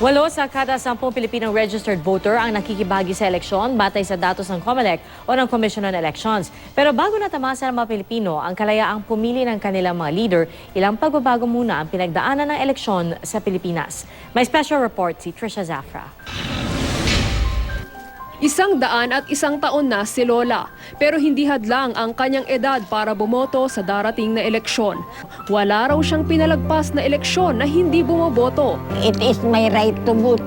8 sa kada 10 Pilipinong registered voter ang nakikibahagi sa eleksyon batay sa datos ng COMELEC o ng Commission on Elections. Pero bago natamasa ng mga Pilipino ang kalayaang pumili ng kanilang mga leader, ilang pagbabago muna ang pinagdaanan ng eleksyon sa Pilipinas. May special report si Trisha Zafra. 101 taon na si Lola, pero hindi hadlang ang kanyang edad para bumoto sa darating na eleksyon. Wala raw siyang pinalagpas na eleksyon na hindi bumoboto. It is my right to vote.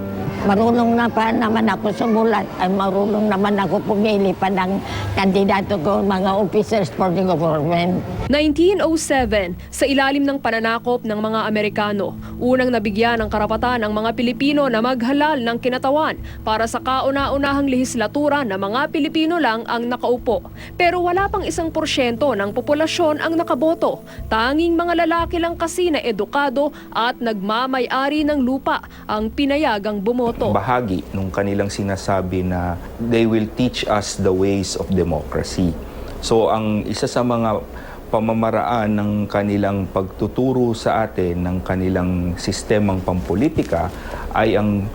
Marunong na pa naman ako sumulat. Ay marunong naman ako pumili pa ng kandidato ko, mga officers for the government. 1907, sa ilalim ng pananakop ng mga Amerikano, unang nabigyan ng karapatan ang mga Pilipino na maghalal ng kinatawan para sa kauna-unahang lehislatura na mga Pilipino lang ang nakaupo. Pero wala pang 1% ng populasyon ang nakaboto. Tanging mga lalaki lang kasi na edukado at nagmamay-ari ng lupa ang pinayagang bumoto. Bahagi nung kanilang sinasabi na they will teach us the ways of democracy. So ang isa sa mga pamamaraan ng kanilang pagtuturo sa atin ng kanilang sistemang pampolitika ay ang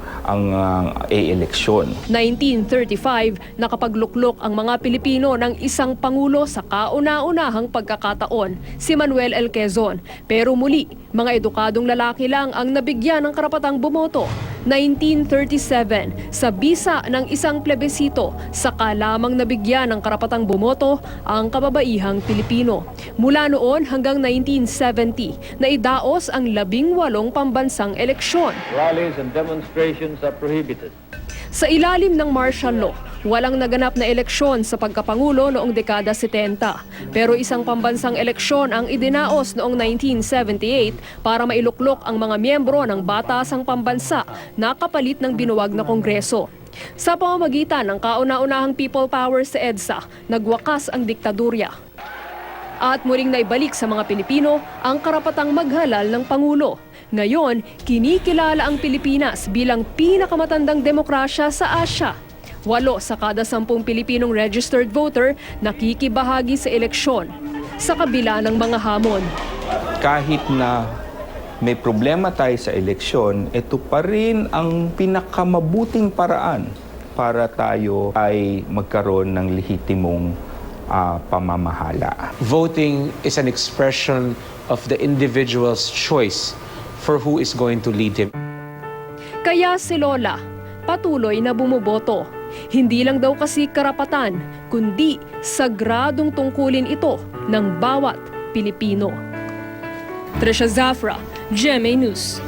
eleksyon. 1935, nakapagluklok ang mga Pilipino ng isang pangulo sa kauna-unahang pagkakataon, si Manuel L. Quezon. Pero muli, mga edukadong lalaki lang ang nabigyan ng karapatang bumoto. 1937, sa bisa ng isang plebisito, saka lamang nabigyan ng karapatang bumoto ang kababaihang Pilipino. Mula noon hanggang 1970, naidaos ang 18 pambansang eleksyon. Rallies and demonstrations are prohibited. Sa ilalim ng martial law, walang naganap na eleksyon sa pagkapangulo noong dekada 70. Pero isang pambansang eleksyon ang idinaos noong 1978 para mailuklok ang mga miyembro ng batasang pambansa na kapalit ng binuwag na Kongreso. Sa pamamagitan ng kauna-unahang people power sa EDSA, nagwakas ang diktadurya. At muling naibalik sa mga Pilipino ang karapatang maghalal ng Pangulo. Ngayon, kinikilala ang Pilipinas bilang pinakamatandang demokrasya sa Asya. 8 sa kada 10 Pilipinong registered voter nakikibahagi sa eleksyon, sa kabila ng mga hamon. Kahit na may problema tayo sa eleksyon, ito pa rin ang pinakamabuting paraan para tayo ay magkaroon ng lehitimong pamamahala. Voting is an expression of the individual's choice for who is going to lead him. Kaya si Lola patuloy na bumoboto. Hindi lang daw kasi karapatan, kundi sagradong tungkulin ito ng bawat Pilipino. Trisha Zafra, GMA News.